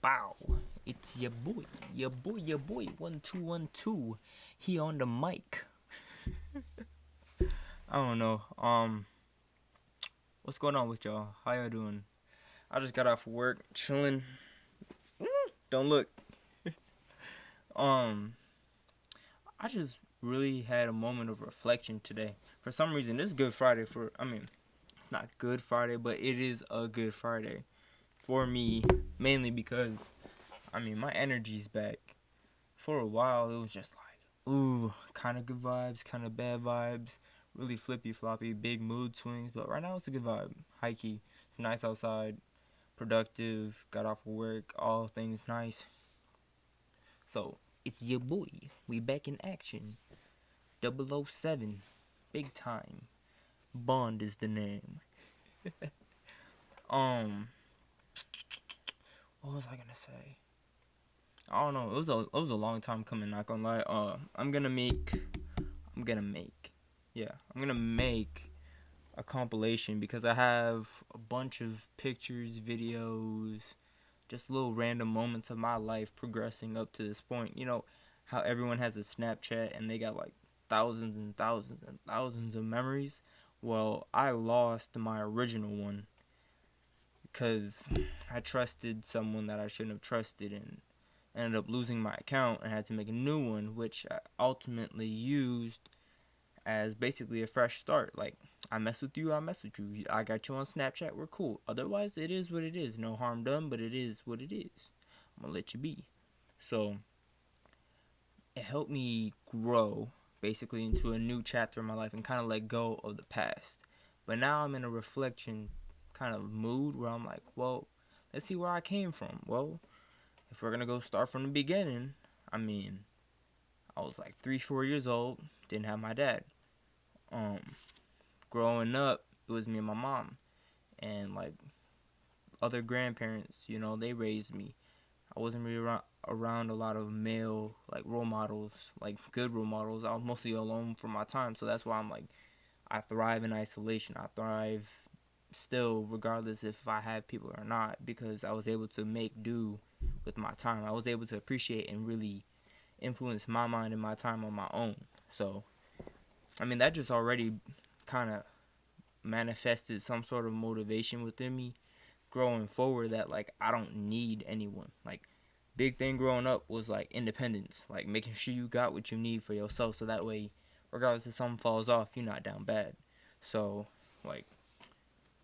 Bow. It's your boy, 1212. He on the mic. I don't know. What's going on with y'all? How y'all doing? I just got off work, chilling. Don't look. Um, I just really had a moment of reflection today. For some reason, this is Good Friday it's not Good Friday, but it is a Good Friday for me, mainly because my energy's back. For a while, it was just like, ooh, kind of good vibes, kind of bad vibes, really flippy floppy, big mood swings. But right now, it's a good vibe. High key. It's nice outside, productive, got off of work, all things nice. So, it's your boy. We back in action. 007. Big time. Bond is the name. Um, what was I gonna say? I don't know. It was a long time coming. Not gonna lie. I'm gonna make. Yeah, I'm gonna make a compilation because I have a bunch of pictures, videos, just little random moments of my life progressing up to this point. You know how everyone has a Snapchat and they got like thousands and thousands and thousands of memories. Well, I lost my original one because I trusted someone that I shouldn't have trusted and ended up losing my account and had to make a new one, which I ultimately used as basically a fresh start. Like, I mess with you, I mess with you. I got you on Snapchat, we're cool. Otherwise, it is what it is. No harm done, but it is what it is. I'm gonna let you be. So, it helped me grow basically into a new chapter in my life and kind of let go of the past. But now I'm in a reflection kind of mood where I'm like, well, let's see where I came from. Well, if we're gonna go start from the beginning, I mean, I was like 3, 4 years old, didn't have my dad. Um, Growing up, it was me and my mom, and like other grandparents, they raised me. I wasn't really around a lot of male like role models, like good role models. I was mostly alone for my time, so that's why I'm like, I thrive in isolation. I thrive still, regardless if I have people or not, because I was able to make do with my time. I was able to appreciate and really influence my mind and my time on my own. So, that just already kind of manifested some sort of motivation within me growing forward that like I don't need anyone. Like, big thing growing up was like independence, like making sure you got what you need for yourself so that way regardless if something falls off, you're not down bad. So, like,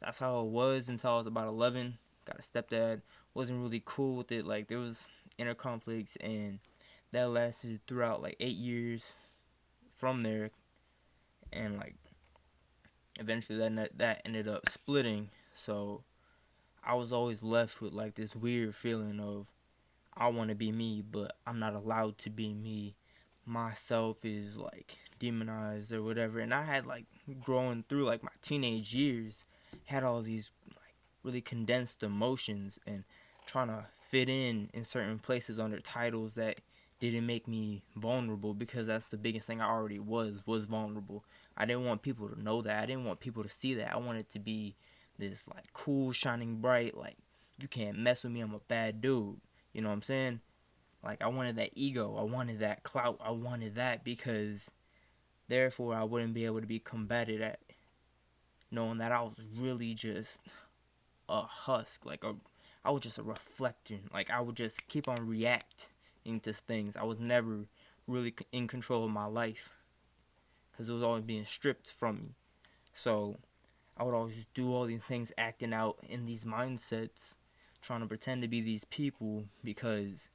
that's how it was until I was about 11. Got a stepdad, wasn't really cool with it. Like, there was inner conflicts and that lasted throughout like 8 years from there, and like eventually that ended up splitting. So I was always left with like this weird feeling of I want to be me, but I'm not allowed to be me. Myself is like demonized or whatever. And I had like growing through like my teenage years, had all these like really condensed emotions and trying to fit in certain places under titles that didn't make me vulnerable, because that's the biggest thing I already was vulnerable. I didn't want people to know that. I didn't want people to see that. I wanted to be this like cool, shining bright, like you can't mess with me, I'm a bad dude. You know what I'm saying? Like, I wanted that ego. I wanted that clout. I wanted that because therefore I wouldn't be able to be combated at knowing that I was really just a husk. I was just a reflection. Like, I would just keep on reacting to things. I was never really in control of my life because it was always being stripped from me. So I would always do all these things, acting out in these mindsets, trying to pretend to be these people because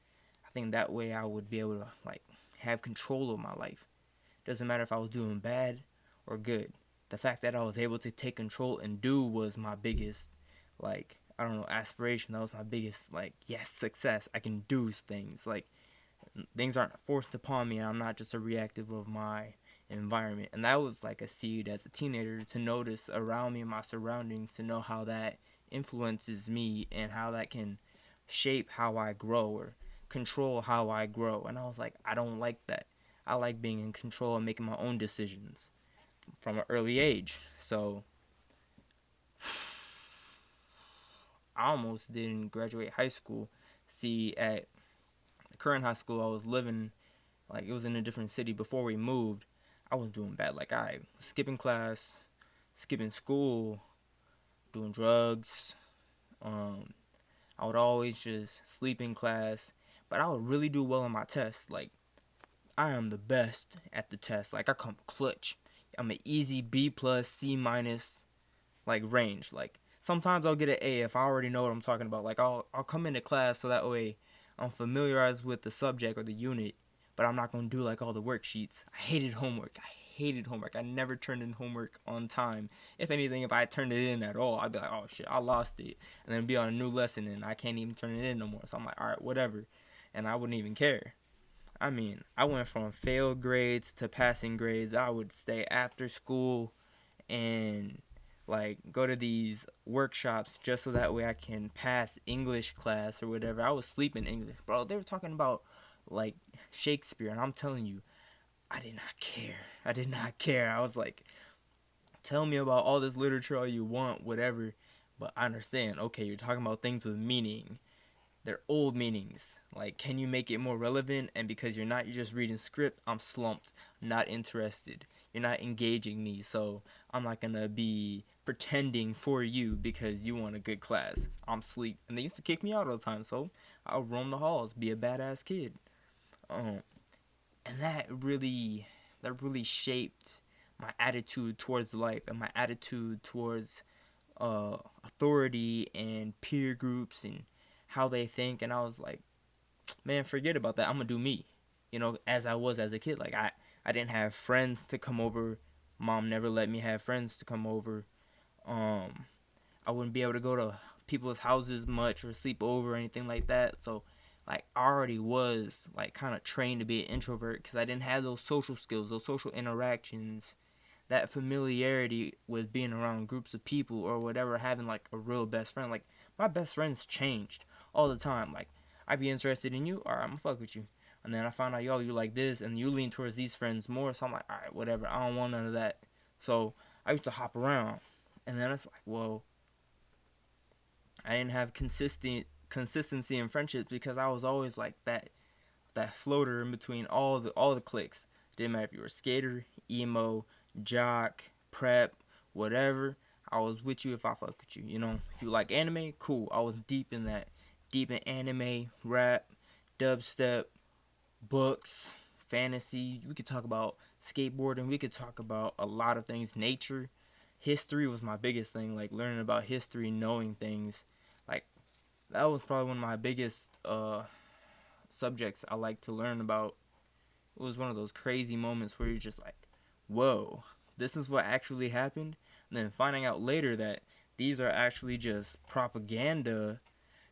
I think that way I would be able to like have control of my life. Doesn't matter if I was doing bad or good. The fact that I was able to take control and do was my biggest, like, I don't know, aspiration. That was my biggest, like, yes, success. I can do things. Like, things aren't forced upon me and I'm not just a reactive of my environment. And that was like a seed as a teenager to notice around me and my surroundings, to know how that influences me and how that can shape how I grow or control how I grow. And I was like, I don't like that. I like being in control and making my own decisions from an early age. So I almost didn't graduate high school See, at the current high school I was living, like it was in a different city before we moved. I was doing bad. Like I was skipping class, skipping school, doing drugs. Um, I would always just sleep in class, but I would really do well on my tests. Like I am the best at the test. Like I come clutch. I'm an easy B plus C minus like range. Like sometimes I'll get an A if I already know what I'm talking about. Like I'll come into class so that way I'm familiarized with the subject or the unit, but I'm not gonna do like all the worksheets. I hated homework. I never turned in homework on time. If anything, if I turned it in at all, I'd be like, oh shit, I lost it, and then be on a new lesson and I can't even turn it in no more. So I'm like, all right, whatever, and I wouldn't even care. I mean, I went from failed grades to passing grades. I would stay after school and like go to these workshops just so that way I can pass English class or whatever. I was sleeping English, bro. They were talking about like Shakespeare, and I'm telling you, I did not care. I did not care. I was like, tell me about all this literature all you want, whatever. But I understand. Okay, you're talking about things with meaning. They're old meanings. Like, can you make it more relevant? And because you're just reading script, I'm slumped, not interested. You're not engaging me, so I'm not gonna be pretending for you because you want a good class. I'm sleep, and they used to kick me out all the time, so I'll roam the halls, be a badass kid. Um, and that really shaped my attitude towards life and my attitude towards authority and peer groups and how they think. And I was like, man, forget about that. I'm gonna do me. As I was as a kid. Like I didn't have friends to come over. Mom never let me have friends to come over. Um, I wouldn't be able to go to people's houses much or sleep over or anything like that. So like I already was like kind of trained to be an introvert because I didn't have those social skills, those social interactions, that familiarity with being around groups of people or whatever, having like a real best friend. Like my best friends changed all the time. Like I'd be interested in you, alright, I'm gonna fuck with you. And then I found out, yo, you like this, and you lean towards these friends more. So I'm like, alright, whatever. I don't want none of that. So I used to hop around, and then it's like, well, I didn't have consistent consistency in friendships because I was always like that floater in between all the cliques. It didn't matter if you were skater, emo, jock, prep, whatever. I was with you if I fuck with you. If you like anime, cool. I was deep in anime, rap, dubstep, books, fantasy. We could talk about skateboarding. We could talk about a lot of things. Nature, history was my biggest thing. Like learning about history, knowing things. Like that was probably one of my biggest subjects I like to learn about. It was one of those crazy moments where you're just like, whoa, this is what actually happened. And then finding out later that these are actually just propaganda,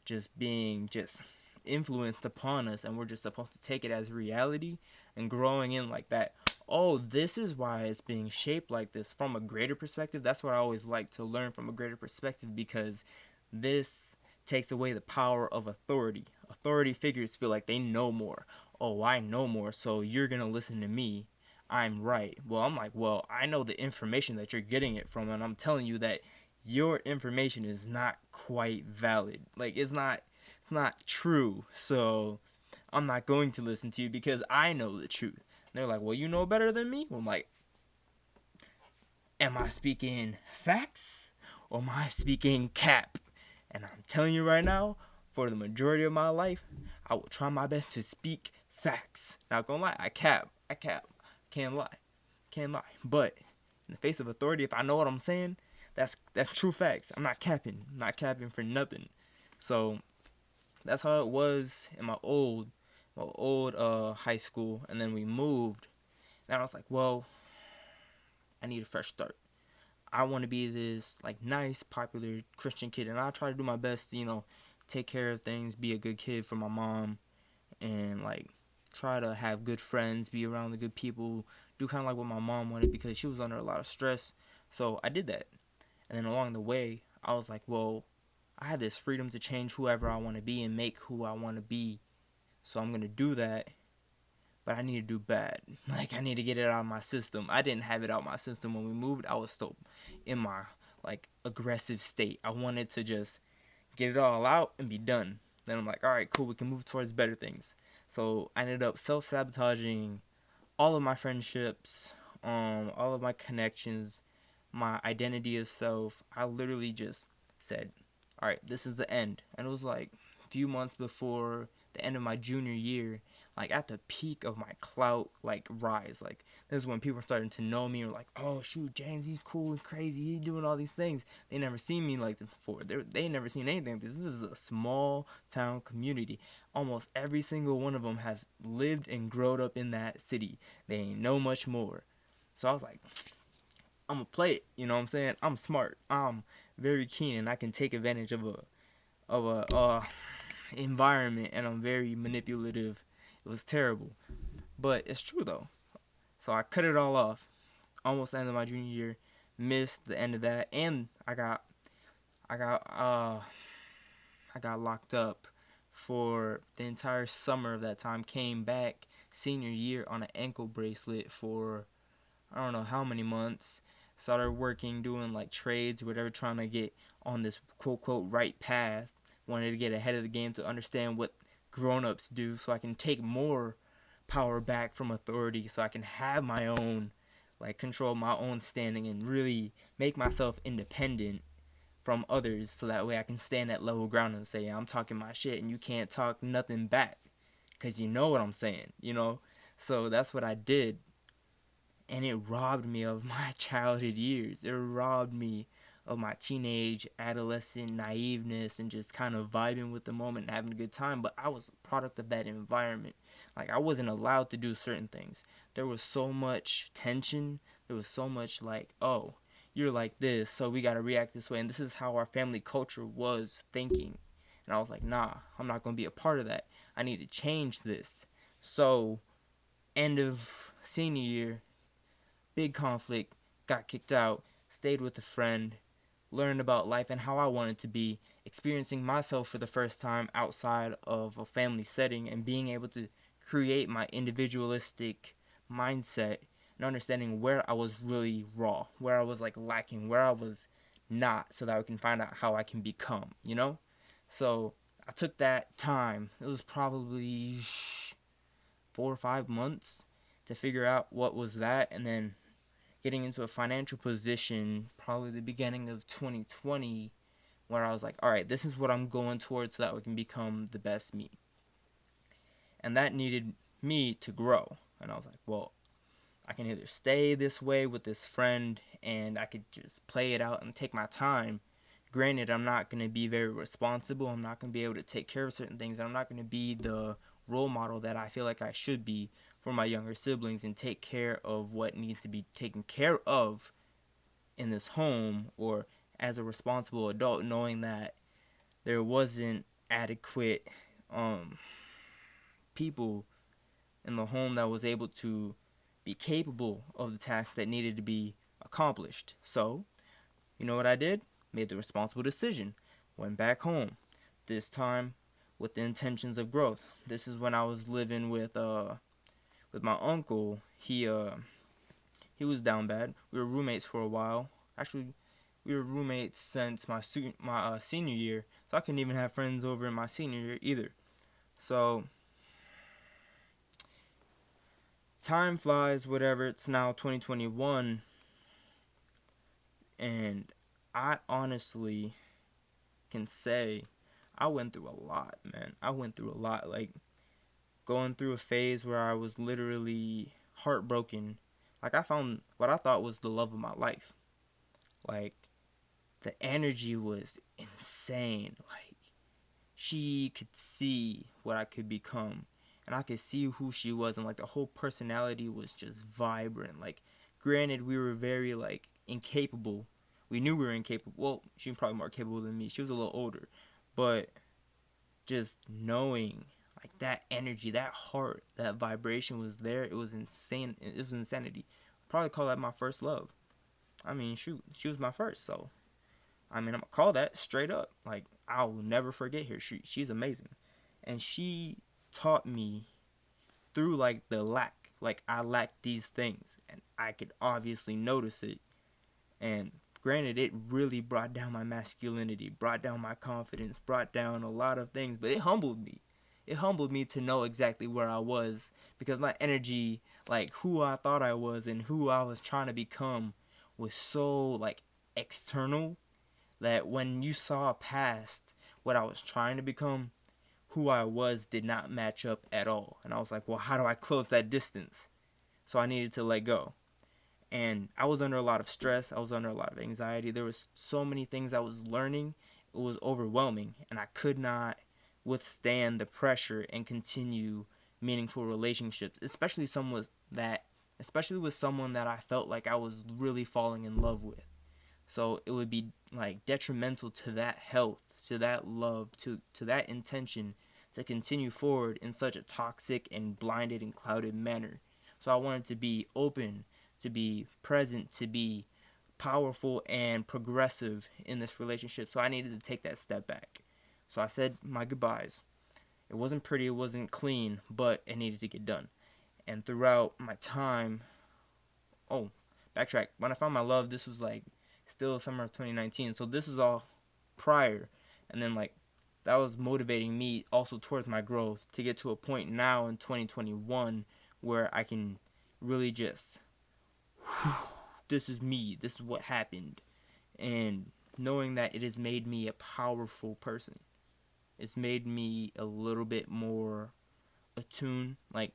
just being just influenced upon us, and we're just supposed to take it as reality and growing in like that. Oh, this is why it's being shaped like this from a greater perspective. That's what I always like to learn from a greater perspective because this takes away the power of authority. Authority figures feel like they know more. Oh, I know more, so you're gonna listen to me. I'm right. Well, I'm like, well, I know the information that you're getting it from, and I'm telling you that your information is not quite valid. Like it's not true. So I'm not going to listen to you because I know the truth. And they're like, well, you know better than me. Well, I'm like, am I speaking facts or am I speaking cap? And I'm telling you right now, for the majority of my life, I will try my best to speak facts. Not gonna lie, I cap. Can't lie. Can't lie. But in the face of authority, if I know what I'm saying, that's true facts. I'm not capping. I'm not capping for nothing. So that's how it was in my old high school, and then we moved. And I was like, well, I need a fresh start. I want to be this like nice, popular Christian kid, and I try to do my best to, take care of things, be a good kid for my mom, and like try to have good friends, be around the good people, do kind of like what my mom wanted because she was under a lot of stress. So I did that, and then along the way, I was like, well, I have this freedom to change whoever I want to be and make who I want to be. So I'm gonna do that, but I need to do bad. Like I need to get it out of my system. I didn't have it out of my system when we moved. I was still in my like aggressive state. I wanted to just get it all out and be done. Then I'm like, all right, cool, we can move towards better things. So I ended up self-sabotaging all of my friendships, all of my connections, my identity of self. I literally just said, all right, this is the end. And it was like a few months before the end of my junior year, like at the peak of my clout like rise. Like this is when people were starting to know me, or like, oh shoot, James, he's cool and crazy, he's doing all these things. They never seen me like this before. They never seen anything. This is a small town community. Almost every single one of them has lived and grown up in that city. They ain't know much more. So I was like, I'm gonna play it. You know what I'm saying? I'm smart. I'm very keen, and I can take advantage of a environment, and I'm very manipulative. It was terrible, but it's true though. So I cut it all off. Almost the end of my junior year, missed the end of that, and I got I got locked up for the entire summer of that time. Came back senior year on an ankle bracelet for I don't know how many months. Started working, doing like trades, whatever, trying to get on this quote quote right path. Wanted to get ahead of the game to understand what grown ups do so I can take more power back from authority, so I can have my own, like, control my own standing and really make myself independent from others, so that way I can stand at level ground and say, yeah, I'm talking my shit and you can't talk nothing back because you know what I'm saying, you know? So that's what I did, and it robbed me of my childhood years. It robbed me of my teenage, adolescent naiveness and just kind of vibing with the moment and having a good time. But I was a product of that environment. Like, I wasn't allowed to do certain things. There was so much tension. There was so much like, oh, you're like this, so we gotta react this way. And this is how our family culture was thinking. And I was like, nah, I'm not gonna be a part of that. I need to change this. So, end of senior year, big conflict, got kicked out, stayed with a friend, learned about life and how I wanted to be, experiencing myself for the first time outside of a family setting, and being able to create my individualistic mindset and understanding where I was really raw, where I was like lacking, where I was not, so that I can find out how I can become, you know? So I took that time. It was probably 4 or 5 months to figure out what was that, and then getting into a financial position probably the beginning of 2020, where I was like, all right, this is what I'm going towards so that I can become the best me. And that needed me to grow. And I was like, well, I can either stay this way with this friend and I could just play it out and take my time. Granted, I'm not going to be very responsible. I'm not going to be able to take care of certain things. And I'm not going to be the role model that I feel like I should be for my younger siblings and take care of what needs to be taken care of in this home, or as a responsible adult, knowing that there wasn't adequate people in the home that was able to be capable of the task that needed to be accomplished. So, you know what I did? Made the responsible decision. Went back home. This time with the intentions of growth. This is when I was living with my uncle. He was down bad. We were roommates for a while. Actually, we were roommates since my senior year, so I couldn't even have friends over in my senior year either. So time flies, whatever. It's now 2021, and I honestly can say I went through a lot, man. I went through a lot. Like, going through a phase where I was literally heartbroken. Like, I found what I thought was the love of my life. Like, the energy was insane. Like, she could see what I could become, and I could see who she was, and like the whole personality was just vibrant. Like, granted, we were very like incapable. We knew we were incapable. Well, she was probably more capable than me. She was a little older, but just knowing like that energy, that heart, that vibration was there. It was insane. It was insanity. I'd probably call that my first love. I mean, shoot, she was my first, so I mean, I'm gonna call that straight up. Like, I'll never forget her. She's amazing, and she taught me through like the lack. Like, I lacked these things, and I could obviously notice it. And granted, it really brought down my masculinity, brought down my confidence, brought down a lot of things, but it humbled me. It humbled me to know exactly where I was, because my energy, like who I thought I was and who I was trying to become, was so like external that when you saw past what I was trying to become, who I was did not match up at all. And I was like, well, how do I close that distance? So I needed to let go. And I was under a lot of stress. I was under a lot of anxiety. There was so many things I was learning. It was overwhelming, and I could not withstand the pressure and continue meaningful relationships, especially with someone that I felt like I was really falling in love with. So it would be like detrimental to that health, to that love, to that intention to continue forward in such a toxic and blinded and clouded manner. So I wanted to be open, to be present, to be powerful and progressive in this relationship. So I needed to take that step back. So I said my goodbyes. It wasn't pretty, it wasn't clean, but it needed to get done. And throughout my time, oh, backtrack. When I found my love, this was like still summer of 2019. So this is all prior. And then like that was motivating me also towards my growth to get to a point now in 2021 where I can really just this is me. This is what happened. And knowing that it has made me a powerful person. It's made me a little bit more attuned. Like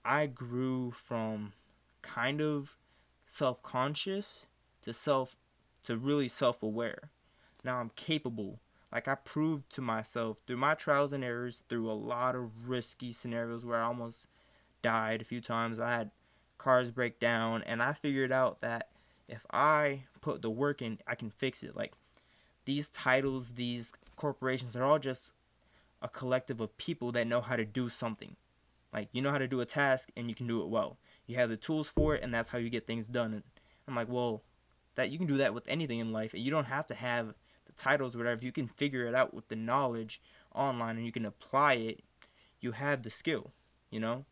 I grew from kind of self-conscious to really self-aware. Now I'm capable. Like I proved to myself through my trials and errors, through a lot of risky scenarios where I almost died a few times. I had cars break down, and I figured out that if I put the work in, I can fix it. Like these titles, these corporations, they're all just a collective of people that know how to do something. Like you know how to do a task and you can do it well. You have the tools for it, and that's how you get things done. And I'm like, well, that you can do that with anything in life, and you don't have to have the titles or whatever. If you can figure it out with the knowledge online and you can apply it, you have the skill, you know.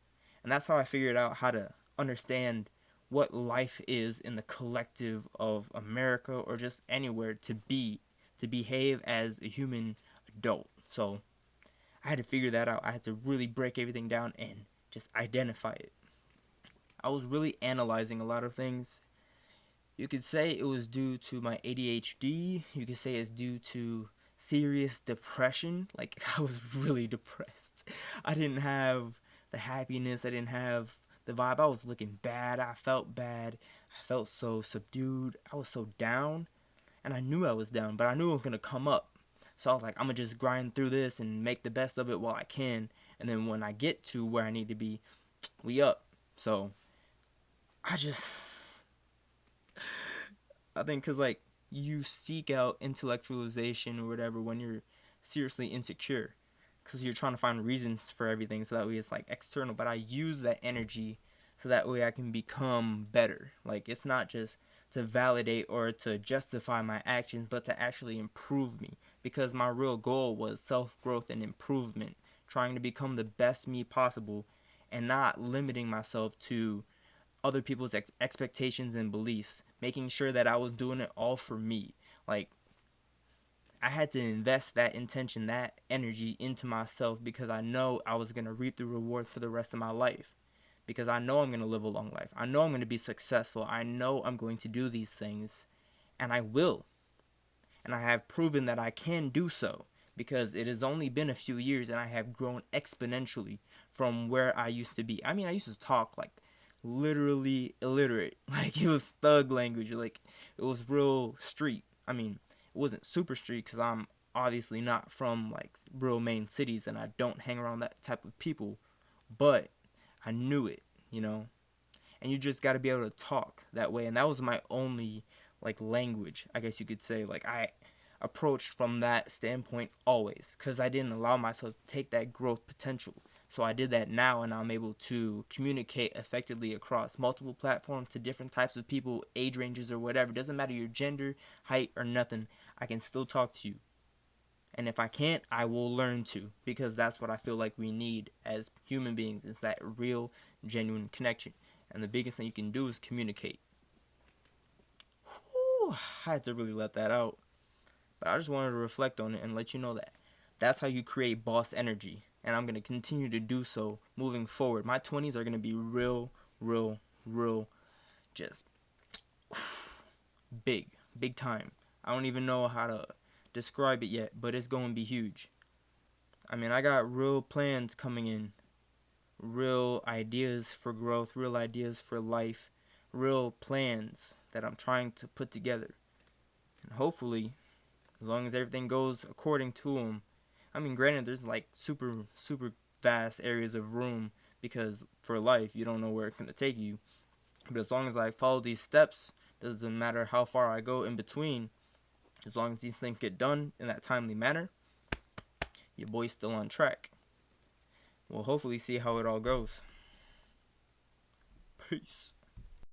And that's how I figured out how to understand what life is in the collective of America or just anywhere to behave as a human adult. So I had to figure that out. I had to really break everything down and just identify it. I was really analyzing a lot of things. You could say it was due to my ADHD. You could say it's due to serious depression. Like, I was really depressed. I didn't have the happiness. I didn't have the vibe. I was looking bad. I felt bad. I felt so subdued. I was so down. And I knew I was down, but I knew it was going to come up. So I was like, I'm going to just grind through this and make the best of it while I can. And then when I get to where I need to be, we up. So I just, I think because like you seek out intellectualization or whatever when you're seriously insecure. Because you're trying to find reasons for everything so that way it's like external. But I use that energy so that way I can become better. Like it's not just to validate or to justify my actions, but to actually improve me. Because my real goal was self growth and improvement, trying to become the best me possible and not limiting myself to other people's expectations and beliefs, making sure that I was doing it all for me. Like I had to invest that intention, that energy into myself because I know I was going to reap the reward for the rest of my life. Because I know I'm going to live a long life. I know I'm going to be successful. I know I'm going to do these things. And I will. And I have proven that I can do so. Because it has only been a few years and I have grown exponentially from where I used to be. I mean, I used to talk like literally illiterate. Like it was thug language. Like it was real street. I mean, it wasn't super street because I'm obviously not from like real main cities and I don't hang around that type of people. But I knew it, you know. And you just got to be able to talk that way. And that was my only like language, I guess you could say. Like I approached from that standpoint always because I didn't allow myself to take that growth potential. So I did that now, and I'm able to communicate effectively across multiple platforms to different types of people, age ranges or whatever. It doesn't matter your gender, height, or nothing. I can still talk to you. And if I can't, I will learn to, because that's what I feel like we need as human beings, is that real, genuine connection. And the biggest thing you can do is communicate. I had to really let that out. But I just wanted to reflect on it and let you know that that's how you create boss energy. And I'm going to continue to do so moving forward. My 20s are going to be real, real, just big, big time. I don't even know how to describe it yet, but it's going to be huge. I mean, I got real plans coming in, real ideas for growth, real ideas for life, real plans that I'm trying to put together. And hopefully, as long as everything goes according to them. I mean, granted, there's like super vast areas of room because for life, you don't know where it's going to take you. But as long as I follow these steps, doesn't matter how far I go in between, as long as these things get done in that timely manner, your boy's still on track. We'll hopefully see how it all goes. Peace.